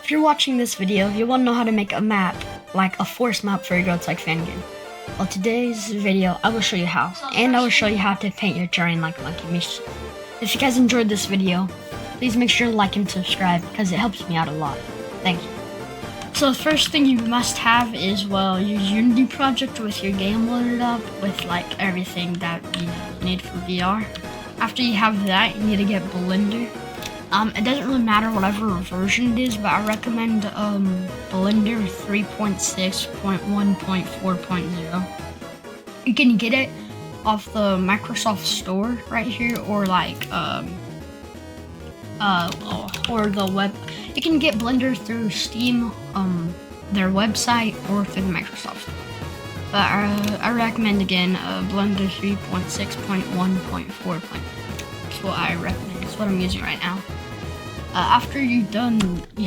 If you're watching this video, you want to know how to make a map, like a force map for your gtag fan game. Well, today's video, I will show you how, and I will show you how to paint your terrain like Monkey Mischief. If you guys enjoyed this video, please make sure to like and subscribe because it helps me out a lot. Thank you. So the first thing you must have is, well, your Unity project with your game loaded up with like everything that you need for VR. After you have that, you need to get Blender. It doesn't really matter whatever version it is, but I recommend Blender 3.6.1.4.0. You can get it off the Microsoft Store right here, or like or the web. You can get Blender through Steam, their website, or through the Microsoft Store. But I recommend again Blender 3.6.1.4.0. That's what I recommend. That's what I'm using right now. After you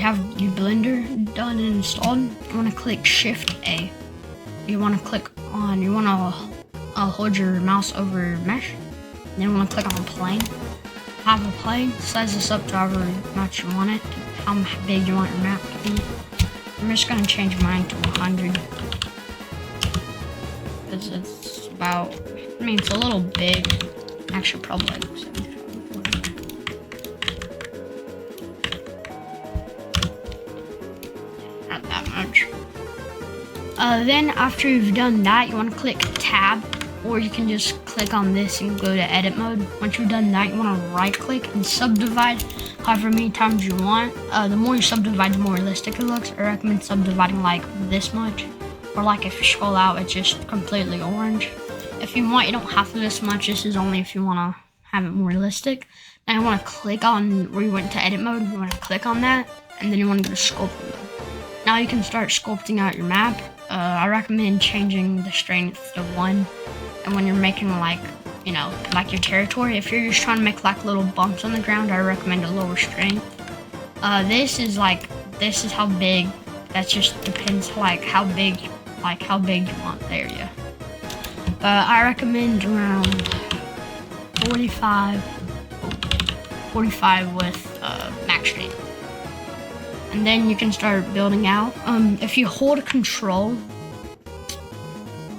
have your Blender done and installed, you want to click Shift A. You want to hold your mouse over mesh. Then you want to click on plane. Have a plane, size this up to however much you want it, how big you want your map to be. I'm just going to change mine to 100. Because it's about, it's a little big. Actually, probably like 75. Not that much. Then after you've done that, you want to click Tab, or you can just click on this and go to edit mode. Once you've done that, you want to right click and subdivide however many times you want. The more you subdivide, the more realistic it looks. I recommend subdividing like this much, or like if you scroll out, it's just completely orange. If you want, you don't have to this much. This is only if you want to have it more realistic. Now you want to click on where you went to edit mode. You want to click on that, and then you want to go to sculpting mode. Now you can start sculpting out your map. I recommend changing the strength to 1. And when you're making like your territory, if you're just trying to make like little bumps on the ground, I recommend a lower strength. This is how big. That just depends like how big you want the area. But I recommend around 45 with max strength. And then you can start building out. If you hold Control,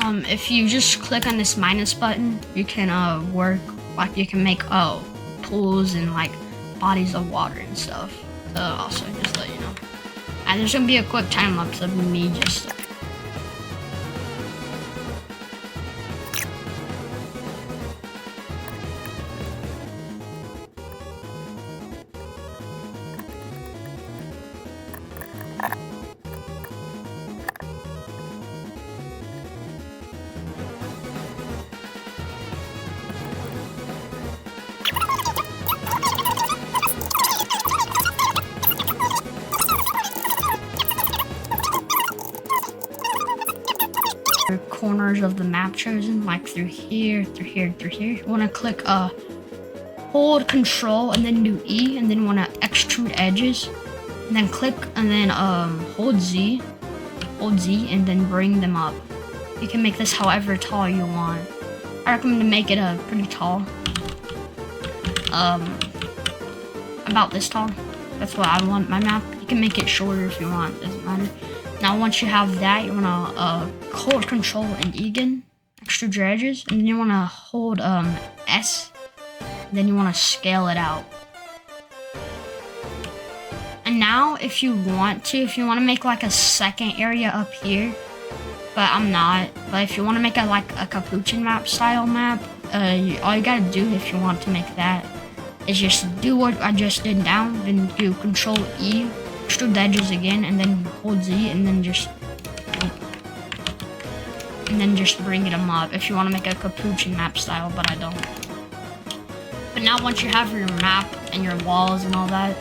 if you just click on this minus button, you can you can make pools and like bodies of water and stuff. Also, just let you know. And there's gonna be a quick time lapse of me just. Corners of the map chosen, like through here, through here, through here. You want to click hold Control and then do E, and then you want to extrude edges, and then click and then hold Z, and then bring them up. You can make this however tall you want. I recommend to make it pretty tall, about this tall. That's what I want my map. You can make it shorter if you want, doesn't matter. Now once you have that, you want to hold Control and E again, extrude your edges, and then you want to hold S, and then you want to scale it out. And now if you want to make like a second area up here, but I'm not, but if you want to make a capuchin map style map, all you gotta do if you want to make that is just do what I just did down, then do Control E, extrude the edges again, and then hold Z, and then just bring them up if you want to make a capuchin map style, but I don't. But now once you have your map and your walls and all that,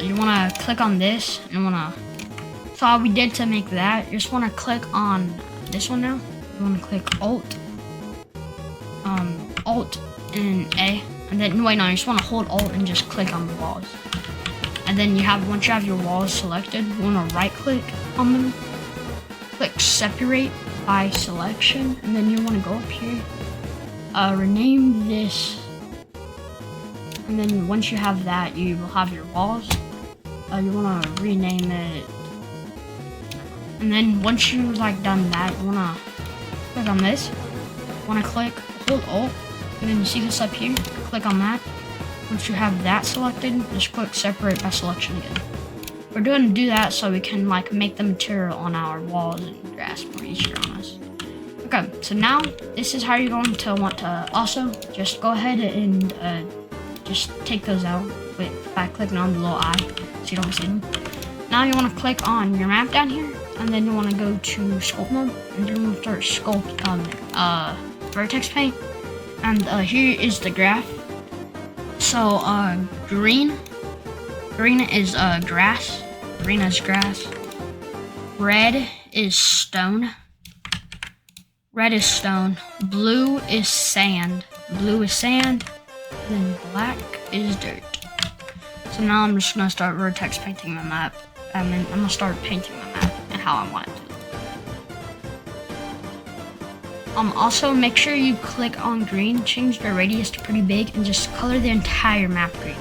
you want to click on this, and so how we did to make that, you just want to click on this one now. You want to click Alt and A, and then you just want to hold Alt and just click on the walls. And then once you have your walls selected, you want to right click on them, click Separate by Selection, and then you want to go up here, rename this, and then once you have that, you will have your walls. you want to rename it. And then once you like done that, you want to click on this. Want to hold Alt, and then you see this up here, click on that. Once you have that selected, just click separate by selection again. We're going to do that so we can like make the material on our walls and grass more easier on us. Okay, so now this is how you're going to want to also just go ahead and just take those out by clicking on the little eye so you don't see them. Now you want to click on your map down here, and then you want to go to sculpt mode, and then you want to start sculpt vertex paint. And here is the graph. So green is grass. Green is grass. Red is stone. Red is stone. Blue is sand. Blue is sand. And then black is dirt. So now I'm just gonna start vertex painting my map. And I'm gonna start painting my map and how I want it to look. Also make sure you click on green, change the radius to pretty big, and just color the entire map green.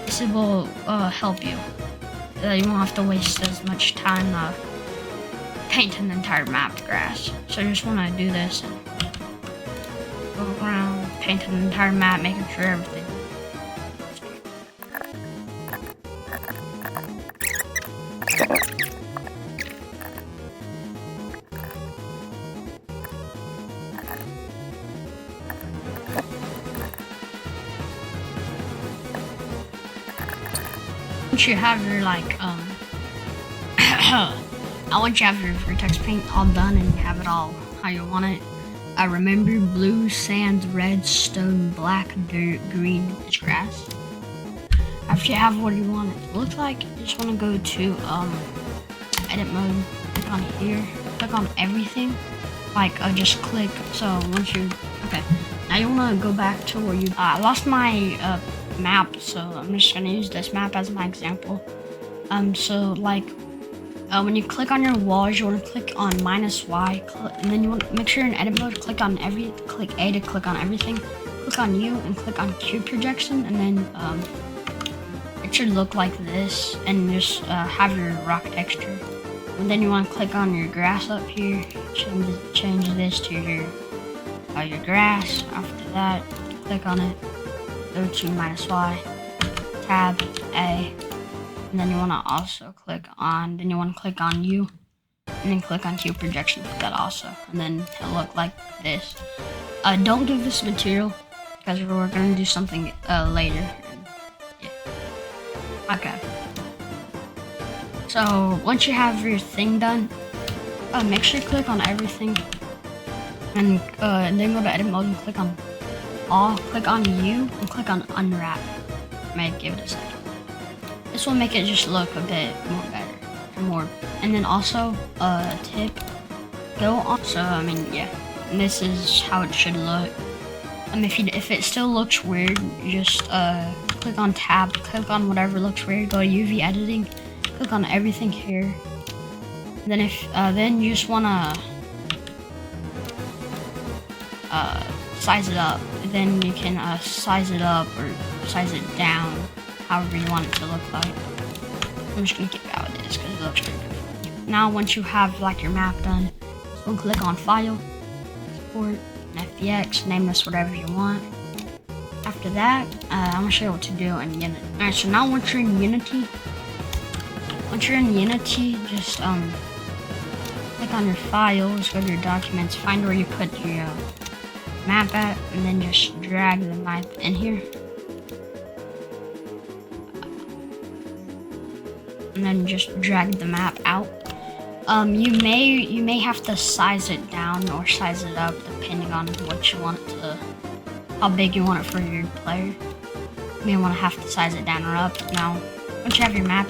This will help you. You won't have to waste as much time painting the entire map grass. So you just want to do this and go around painting the entire map, making sure everything. Once you have your once you have your vertex paint all done and you have it all how you want it, remember blue, sand, red, stone, black, dirt, green is grass. After you have what you want it to look like, you just want to go to edit mode, click on here, click on everything, just click. So once you now you want to go back to where you I lost my map, so I'm just gonna use this map as my example. When you click on your walls, you want to click on -Y, and then you want to make sure in edit mode, click A to click on everything, click on U and click on cube projection, and then it should look like this, and just have your rock texture. And then you want to click on your grass up here, change this to your grass. After that, click on it, go to -Y, tab A, and then you want to also click on U, and then click on cube projection for that also, and then it'll look like this. Don't give this material because we're going to do something later. Yeah. Okay. So once you have your thing done, make sure you click on everything, and then go to edit mode and click on all, click on U, and click on unwrap. Might give it a second. This will make it just look a bit better, and then also tip, go on. So yeah, and this is how it should look. If it still looks weird, you just click on tab, click on whatever looks weird, go to UV editing, click on everything here. And then then you just wanna size it up. Then you can size it up or size it down, however you want it to look like. I'm just gonna keep it how it is because it looks pretty good. Now once you have your map done, just go click on File, Export, and FBX, name this whatever you want. After that, I'm gonna show you what to do in Unity. Alright, so now once you're in Unity, just click on your files, go to your documents, find where you put your map at, and then just drag the map in here. And then just drag the map out. You may have to size it down or size it up depending on what you want it to, how big you want it for your player. You may want to have to size it down or up. Now, once you have your map,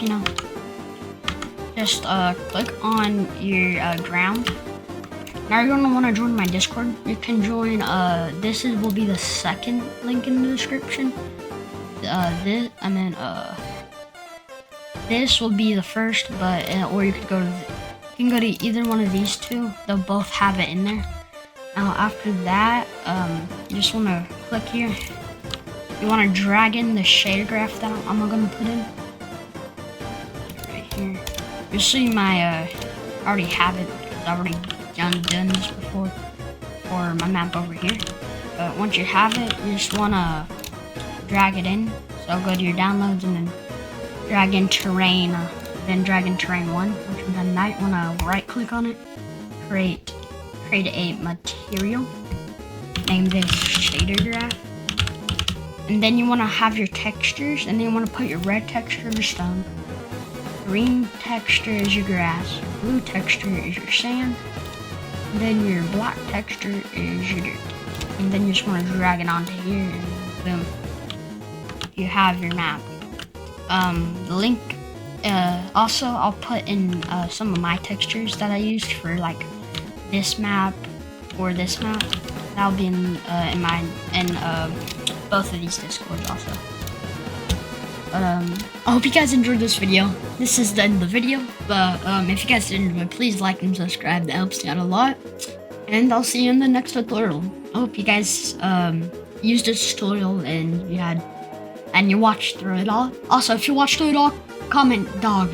just click on your ground. Now you're gonna want to join my Discord. You can join. This will be the second link in the description. This will be the first, but or you could go to either one of these two. They'll both have it in there. Now after that, you just want to click here. You want to drag in the shader graph that I'm gonna put in. here. You'll see my, I already have it because I've already done this before for my map over here. But once you have it, you just wanna drag it in. So go to your downloads and then drag in terrain, then drag in terrain 1. Once you've done that, you wanna right click on it, create a material, name this shader graph. And then you want to have your textures, and then you want to put your red texture is stone, green texture is your grass, blue texture is your sand, and then your black texture is your dirt. And then you just want to drag it onto here, and boom, you have your map. The link, also I'll put in some of my textures that I used for like this map or this map. That'll be in both of these Discords also. But I hope you guys enjoyed this video. This is the end of the video. But if you guys did enjoy, please like and subscribe. That helps me out a lot. And I'll see you in the next tutorial. I hope you guys used this tutorial and you watched through it all. Also, if you watched through it all, comment dog.